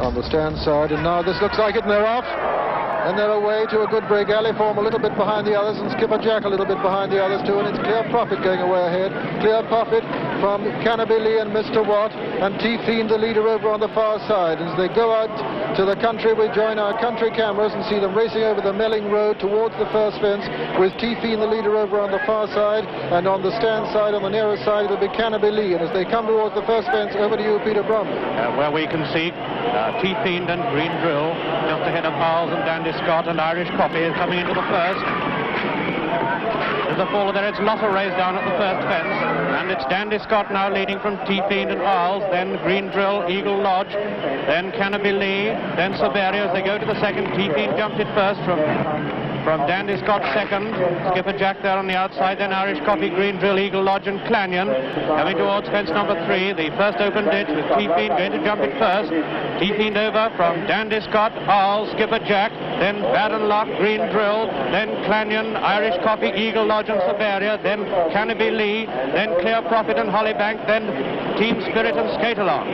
on the stand side, and now this looks like it, and they're off. And they're away to a good break. Alley Form a little bit behind the others, and Skipper Jack a little bit behind the others too, and it's Clear Profit going away ahead. Clear Profit from Canterbury Lee and Mr. Watt, and T-Fiend the leader over on the far side. As they go out to the country, we join our country cameras and see them racing over the Melling Road towards the first fence, with T-Fiend the leader over on the far side, and on the stand side, on the nearer side, it'll be Canterbury Lee. And as they come towards the first fence, over to you, Peter Bromley. Where we can see T-Fiend and Green Drill just ahead of Miles and Dandy Scott, and Irish Coffee is coming into the first. There's a fall there. It's Lotta raised down at the first fence, and it's Dandy Scott now leading from T-Fiend and Arles, then Green Drill, Eagle Lodge, then Canterbury Lee, then Siberia as they go to the second. T-Fiend jumped it first from Dandy Scott second, Skipper Jack there on the outside, then Irish Coffee, Green Drill, Eagle Lodge and Clanion coming towards fence number 3. The first open ditch with T-Fiend going to jump it first. T-Fiend over from Dandy Scott, Arles, Skipper Jack, then Baddenlock, Green Drill, then Clanion, Irish Coffee, Eagle Lodge and Siberia, then Canterbury Lee, then Clear Profit and Hollybank, then Team Spirit and Skate Along.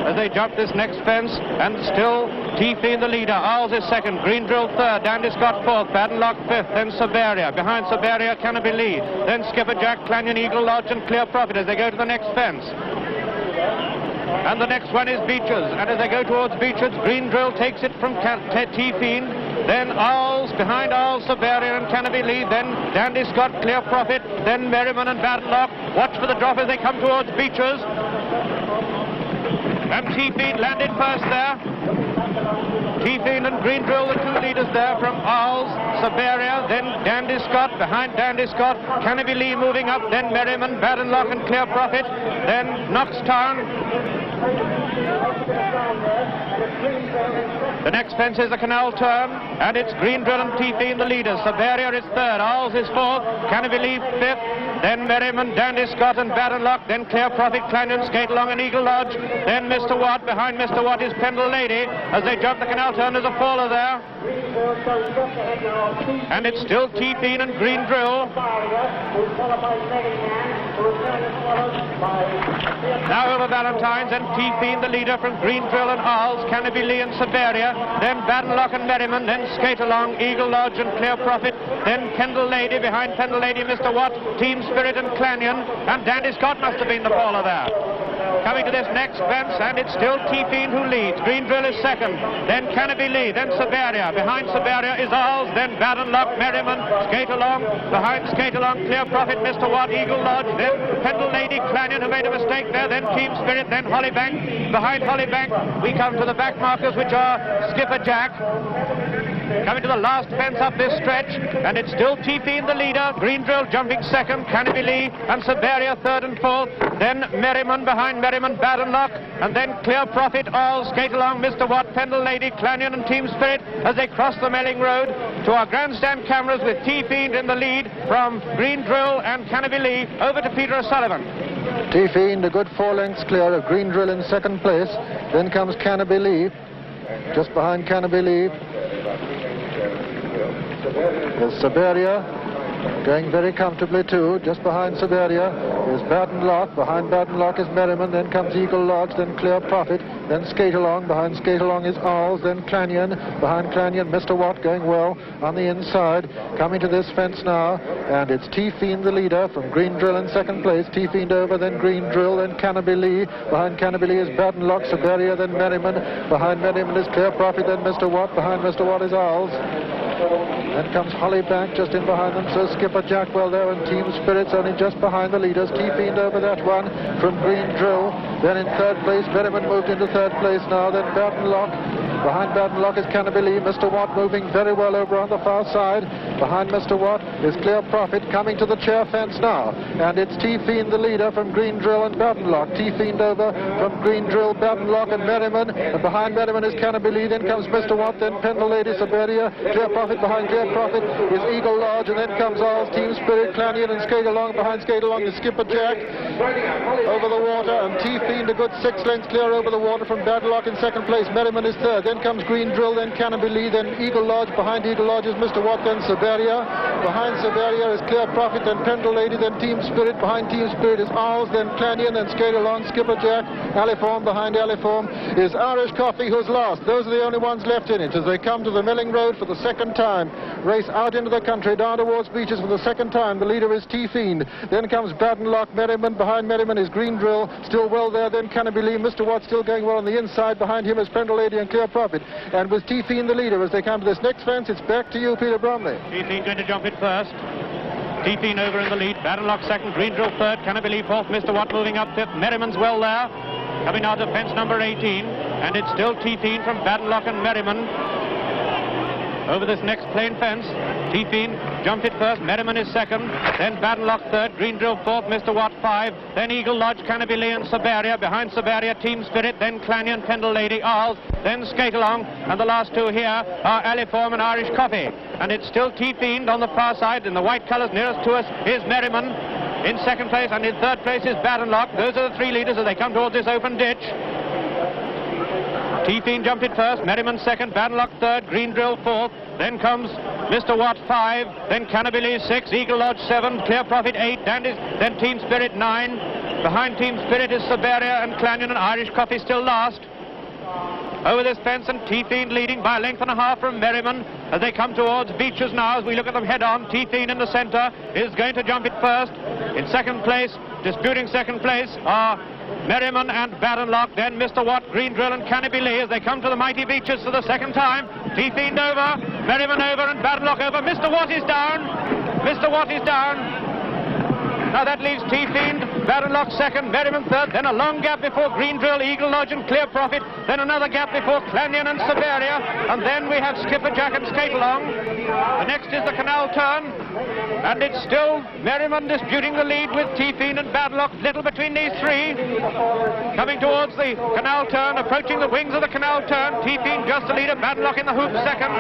As they jump this next fence, and still T-Fiend the leader, Arles is second, Green Drill third, Dandy Scott fourth, Baddenlock fifth, then Siberia. Behind Siberia, Canterbury Lee, then Skipper Jack, Clanion, Eagle Lodge and Clear Profit as they go to the next fence. And the next one is Beaches, and as they go towards Beaches, Green Drill takes it from T-Fiend, then Arles, behind Arles, Siberia and Canterbury Lee, then Dandy Scott, Clear Profit, then Merryman and Baddenlock. Watch for the drop as they come towards Beaches. And T-Fiend landed first there. T-Fiend and Green Drill, the two leaders there from Arles, Siberia, then Dandy Scott, behind Dandy Scott, Canterbury Lee moving up, then Merryman, Baddenlock and Clear Profit, then Knoxtown. The next fence is the Canal Turn, and it's Green Drill and T-Fiend the leaders. Siberia is third, Arles is fourth, Canterbury Lee fifth, then Merryman, Dandy Scott and Baddenlock, then Clear Profit, Clanion, Skate Along and Eagle Lodge, then Mr. Watt. Behind Mr. Watt is Pendle Lady. As they jump the Canal Turn, there's a faller there. And it's still T-Fiend and Green Drill. Now over Valentine's, and T-Fiend the leader from Green Drill and Arles, Canterbury Lee and Siberia, then Baddenlock and Merryman, then Skate Along, Eagle Lodge and Clear Profit, then Pendle Lady. Behind Pendle Lady, Mr. Watt, Team Spirit and Clanion, and Dandy Scott must have been the faller there. Coming to this next fence, and it's still T-Fiend who leads. Green Drill is second, then Canterbury Lee, then Siberia. Behind Siberia is Arles, then Baddenlock, Merryman, Skate Along. Behind Skate Along, Clear Profit, Mr. Watt, Eagle Lodge, then Pendle Lady, Clanion who made a mistake there, then Team Spirit, then Hollybank. Behind Hollybank, we come to the back markers, which are Skipper Jack. Coming to the last fence up this stretch, and it's still T-Fiend the leader, Green Drill jumping second, Canterbury Lee and Siberia third and fourth, then Merryman, behind Merryman, Baddenlock, and then Clear Profit, Arles, Skate Along, Mr. Watt, Pendle Lady, Clanion and Team Spirit as they cross the Melling Road to our grandstand cameras with T-Fiend in the lead from Green Drill and Canterbury Lee. Over to Peter O'Sullivan. T-Fiend a good 4 lengths clear of Green Drill in second place. Then comes Canterbury Lee, just behind Canterbury Lee. There's Siberia going very comfortably too. Just behind Siberia is Baddenlock. Behind Baddenlock is Merryman. Then comes Eagle Lodge. Then Clear Profit. Then Skate Along. Behind Skate Along is Arles. Then Clanion. Behind Clanion, Mr. Watt going well on the inside. Coming to this fence now, and it's T-Fiend the leader from Green Drill in second place. T-Fiend over, then Green Drill, then Canterbury Lee. Behind Canterbury Lee is Baddenlock, Siberia, then Merryman. Behind Merryman is Clear Profit. Then Mr. Watt. Behind Mr. Watt is Arles. Then comes Hollybank just in behind them, so Skipper Jack well there, and Team Spirit's only just behind the leaders. T-Fiend over that one from Green Drill. Then in third place, Merryman moved into third place now, then Baddenlock. Behind Baddenlock is Canterbury Lee. Mr. Watt moving very well over on the far side. Behind Mr. Watt is Clear Profit coming to the chair fence now. And it's T-Fiend the leader from Green Drill and Baddenlock. T-Fiend over from Green Drill, Baddenlock and Merryman. And behind Merryman is Canterbury Lee. Then comes Mr. Watt, then Pendle Lady, Siberia. Clear Profit. Behind Clear Profit is Eagle Lodge. And then comes Arles, Team Spirit, Clanion and Skate Along. Behind Skate Along is Skipper Jack over the water. And T-Fiend a good 6 lengths clear over the water from Baddenlock in second place. Merryman is third. Then then comes Green Drill, then Canopy Lee, then Eagle Lodge. Behind Eagle Lodge is Mr. Watt, then Siberia. Behind Siberia is Clear Profit, then Pendle Lady, then Team Spirit. Behind Team Spirit is Owls, then Clanion, then Skate Along, Skipperjack. Aliform. Behind Aliform is Irish Coffee, who's last. Those are the only ones left in it as they come to the Milling Road for the second time. Race out into the country, down towards Beaches for the second time. The leader is T-Fiend. Then comes Baddenlock, Merryman. Behind Merryman is Green Drill, still well there. Then Canopy Lee, Mr. Watt still going well on the inside. Behind him is Pendle Lady and Clear Profit. And with T-Fiend the leader as they come to this next fence, it's back to you, Peter Bromley. T-Fiend going to jump it first. T-Fiend over in the lead. Baddenlock second, Green Drill third, Canopy Lee fourth, Mr. Watt moving up fifth. Merryman's well there. Coming out of fence number 18. And it's still T-Fiend from Baddenlock and Merryman. Over this next plain fence, T-Fiend jumped it first, Merryman is second, then Baddenlock third, Green Drill fourth, Mr. Watt five, then Eagle Lodge, Canopy Lee and Siberia. Behind Siberia, Team Spirit, then Clanion, Pendle Lady, Owls, then Skate Along, and the last two here are Aliform and Irish Coffee. And it's still T-Fiend on the far side. In the white colours nearest to us is Merryman. In second place, and in third place is Baddenlock. Those are the three leaders as they come towards this open ditch. T-Fiend jumped it first, Merryman second, Baddenlock third, Green Drill fourth, then comes Mr. Watt 5, then Canopy Lee 6, Eagle Lodge 7, Clear Profit 8, then Team Spirit 9. Behind Team Spirit is Siberia and Clanion, and Irish Coffee still last. Over this fence, and T-Fiend leading by a length and a half from Merryman as they come towards Beaches now as we look at them head on. T-Fiend in the centre is going to jump it first. In second place, disputing second place, are Merryman and Baddenlock, then Mr. Watt, Green Drill and Canopy Lee as they come to the mighty Beaches for the second time. T-Fiend over, Merryman over and Baddenlock over. Mr. Watt is down. Mr. Watt is down. Now that leaves T-Fiend, Baddenlock second, Merryman third, then a long gap before Green Drill, Eagle Lodge and Clear Profit, then another gap before Clanion and Siberia, and then we have Skipperjack and Skate Along. The next is the Canal Turn, and it's still Merryman disputing the lead with T-Fiend and Baddenlock, little between these three. Coming towards the Canal Turn, approaching the wings of the Canal Turn, T-Fiend just the leader, Baddenlock in the hoop second.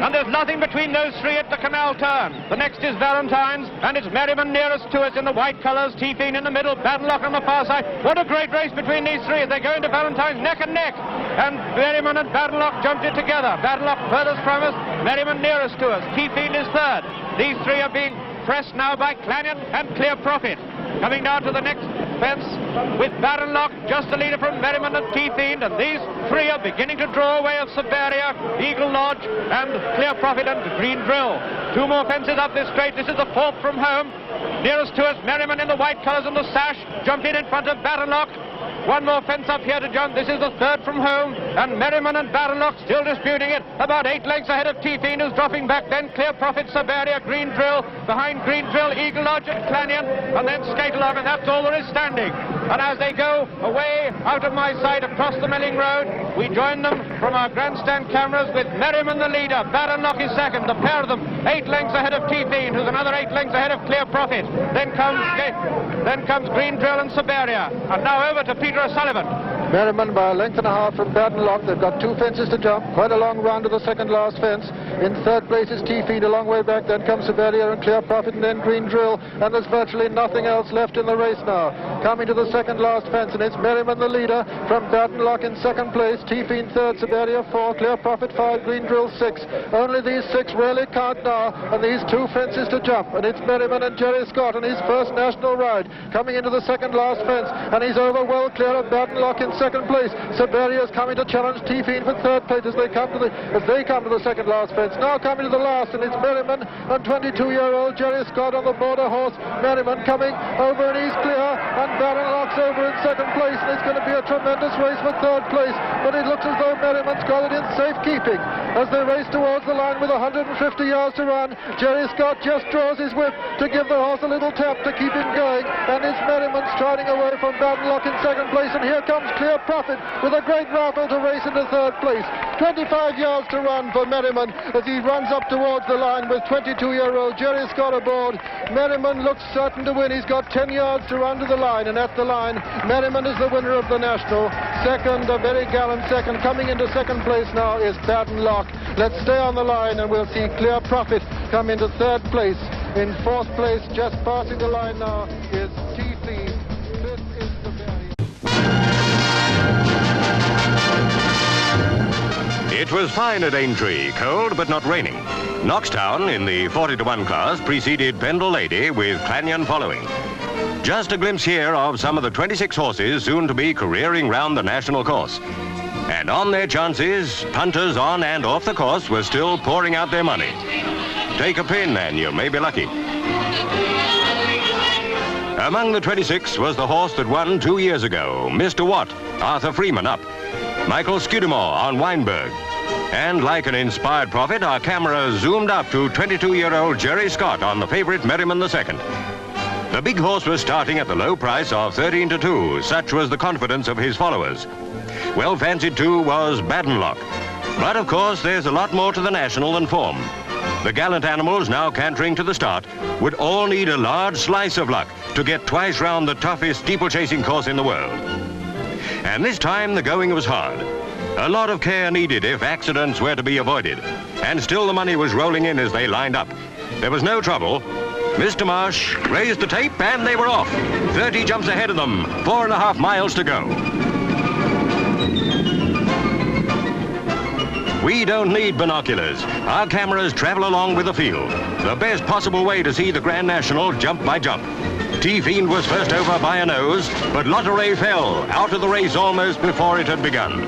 And there's nothing between those three at the Canal Turn. The next is Valentine's, and it's Merryman nearest to us in the white colours, T-Fiend in the middle, Baddenlock on the far side. What a great race between these three as they go into Valentine's neck and neck. And Merryman and Baddenlock jumped it together. Baddenlock furthest from us, Merryman nearest to us. T-Fiend is third. These three are being pressed now by Clanion and Clear Profit. Coming down to the next fence with Baddenlock, just the leader from Merryman and T-Fiend, and these three are beginning to draw away of Siberia, Eagle Lodge and Clear Profit and Green Drill. Two more fences up this straight. This is the fourth from home. Nearest to us, Merryman in the white colours and the sash, jumped in front of Baddenlock. One more fence up here to jump. This is the third from home, and Merryman and Baddenlock still disputing it. About 8 lengths ahead of T-Fiend, who's dropping back. Then Clear Profit, Siberia, Green Drill. Behind Green Drill, Eagle Lodge and Clanion, and then Skate Along, and that's all there is standing. And as they go away out of my sight across the Milling Road, we join them from our grandstand cameras with Merryman the leader. Baddenlock is second. The pair of them 8 lengths ahead of T-Fiend, who's another 8 lengths ahead of Clear Profit. Then comes Green Drill and Siberia. And now over to Peter O'Sullivan. Merryman by a length and a half from Baddenlock. They've got 2 fences to jump. Quite a long round to the second last fence. In third place is T-Fiend a long way back. Then comes Siberia and Clear Profit, and then Green Drill. And there's virtually nothing else left in the race now. Coming to the second last fence, and it's Merryman the leader from Baddenlock in second place. T-Fiend third, Siberia 4, Clear Profit 5, Green Drill 6. Only these 6 really count now, and these 2 fences to jump. And it's Merryman and Jerry Scott in his first national ride. Coming into the second last fence, and he's over well clear of Baddenlock in second place. Siberia is coming to challenge T-Fiend for third place as they come to the second last fence. Now coming to the last, and it's Merryman and 22-year-old Jerry Scott on the border horse. Merryman coming over, and he's clear, and Baddenlock's over in second place, and it's going to be a tremendous race for third place. But it looks as though Merryman's got it in safekeeping as they race towards the line with 150 yards to run. Jerry Scott just draws his whip to give the horse a little tap to keep him going, and it's Merryman striding away from Baddenlock in second place, and here comes Clear Profit with a great rattle to race into third place. 25 yards to run for Merryman as he runs up towards the line with 22-year-old Jerry Scott aboard. Merryman looks certain to win. He's got 10 yards to run to the line, and at the line, Merryman is the winner of the National. Second, a very gallant second. Coming into second place now is Baddenlock. Let's stay on the line, and we'll see Clear Profit come into third place. In fourth place, just passing the line now, is T-Fiend. Fifth is Siberia. was fine at Aintree, cold but not raining. Knoxtown in the 40-to-1 class preceded Pendle Lady with Clanyon following. Just a glimpse here of some of the 26 horses soon to be careering round the national course. And on their chances, punters on and off the course were still pouring out their money. Take a pin and you may be lucky. Among the 26 was the horse that won 2 years ago, Mr. Watt, Arthur Freeman up, Michael Scudamore on Weinberg. And like an inspired prophet, our camera zoomed up to 22-year-old Jerry Scott on the favorite Merryman II. The big horse was starting at the low price of 13-2. Such was the confidence of his followers. Well fancied too was Baddenlock. But of course, there's a lot more to the national than form. The gallant animals now cantering to the start would all need a large slice of luck to get twice round the toughest steeplechasing course in the world. And this time the going was hard. A lot of care needed if accidents were to be avoided. And still the money was rolling in as they lined up. There was no trouble. Mr. Marsh raised the tape and they were off. 30 jumps ahead of them, 4.5 miles to go. We don't need binoculars. Our cameras travel along with the field. The best possible way to see the Grand National jump by jump. T-Fiend was first over by a nose, but Lotteray fell out of the race almost before it had begun.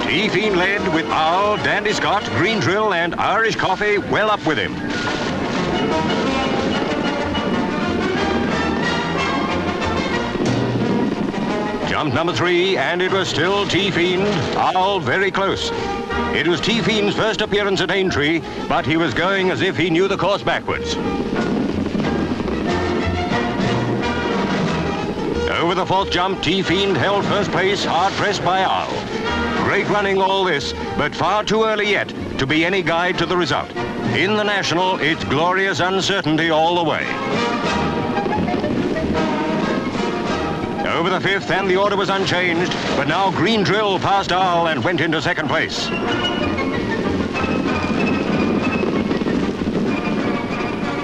T-Fiend led with Owl, Dandy Scott, Green Drill and Irish Coffee well up with him. Jump number 3, and it was still T-Fiend, Owl very close. It was T-Fiend's first appearance at Aintree, but he was going as if he knew the course backwards. Over the 4th jump, T-Fiend held first place, hard pressed by Owl. Great running all this, but far too early yet to be any guide to the result. In the National, it's glorious uncertainty all the way. Over the 5th, and the order was unchanged, but now Green Drill passed Owl and went into 2nd place.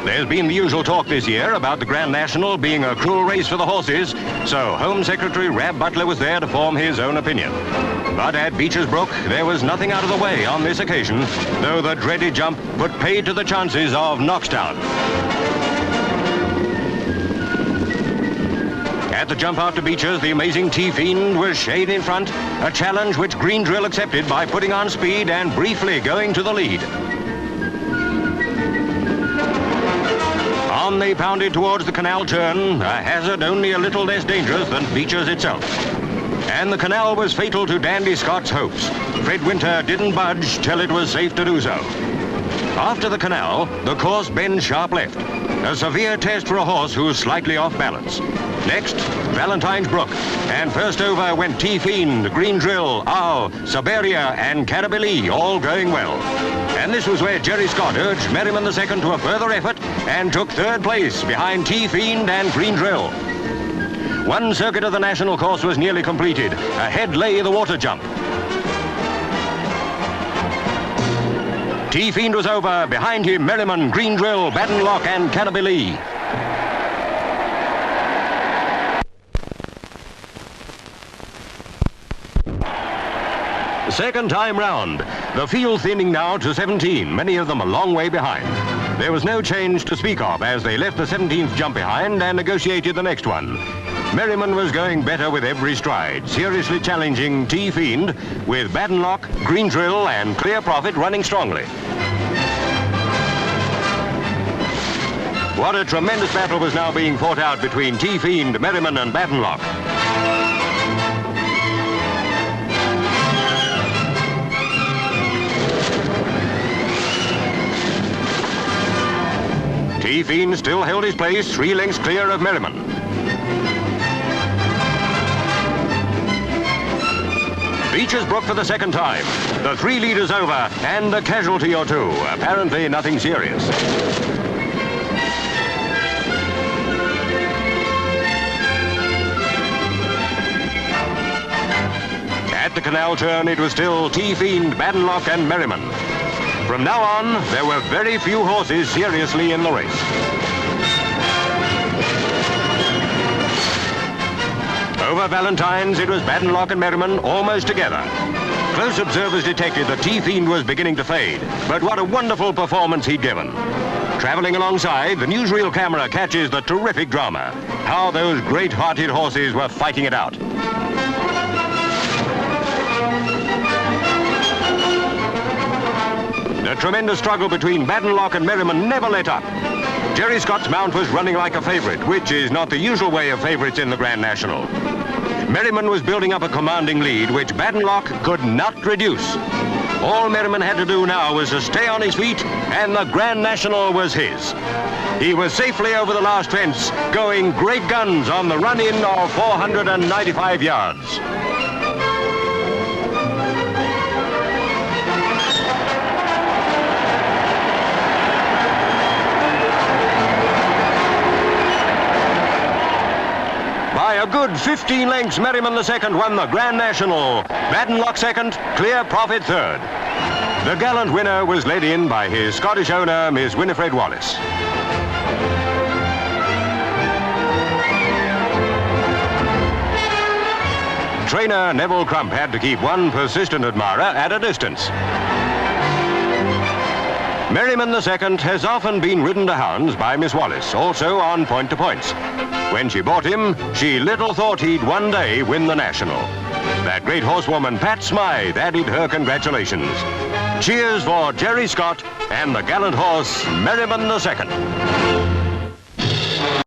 There's been the usual talk this year about the Grand National being a cruel race for the horses, so Home Secretary Rab Butler was there to form his own opinion. But at Beecher's Brook, there was nothing out of the way on this occasion, though the dreaded jump put paid to the chances of Knoxtown. At the jump out to Beecher's, the amazing T-Fiend was shade in front, a challenge which Green Drill accepted by putting on speed and briefly going to the lead. On they pounded towards the canal turn, a hazard only a little less dangerous than Beecher's itself. And the canal was fatal to Dandy Scott's hopes. Fred Winter didn't budge till it was safe to do so. After the canal, the course bends sharp left. A severe test for a horse who's slightly off balance. Next, Valentine's Brook, and first over went T-Fiend, Green Drill, Owl, Siberia and Cannabis, all going well. And this was where Jerry Scott urged Merryman II to a further effort and took 3rd place behind T-Fiend and Green Drill. One circuit of the national course was nearly completed. Ahead lay the water jump. T-Fiend was over. Behind him, Merryman, Green Drill, Baddenlock and Cannabis. Second time round. The field thinning now to 17, many of them a long way behind. There was no change to speak of as they left the 17th jump behind and negotiated the next one. Merryman was going better with every stride, seriously challenging T-Fiend with Baddenlock, Green Drill and Clear Profit running strongly. What a tremendous battle was now being fought out between T-Fiend, Merryman and Baddenlock. T-Fiend still held his place, 3 lengths clear of Merryman. Beecher's Brook for the 2nd time. The 3 leaders over, and a casualty or 2. Apparently nothing serious. At the canal turn, it was still T-Fiend, Baddenlock and Merryman. From now on, there were very few horses seriously in the race. former Valentines, it was Baddenlock and Merryman almost together. Close observers detected the Tea-Fiend was beginning to fade, but what a wonderful performance he'd given. Traveling alongside, the newsreel camera catches the terrific drama. How those great-hearted horses were fighting it out. The tremendous struggle between Baddenlock and Merryman never let up. Jerry Scott's mount was running like a favorite, which is not the usual way of favorites in the Grand National. Merryman was building up a commanding lead, which Baddenlock could not reduce. All Merryman had to do now was to stay on his feet, and the Grand National was his. He was safely over the last fence, going great guns on the run-in of 495 yards. By a good 15 lengths, Merryman II won the Grand National. Baddenlock second, Clear Profit third. The gallant winner was led in by his Scottish owner, Miss Winifred Wallace. Trainer Neville Crump had to keep one persistent admirer at a distance. Merryman II has often been ridden to hounds by Miss Wallace, also on point-to-points. When she bought him, she little thought he'd one day win the National. That great horsewoman, Pat Smythe, added her congratulations. Cheers for Jerry Scott and the gallant horse, Merryman II.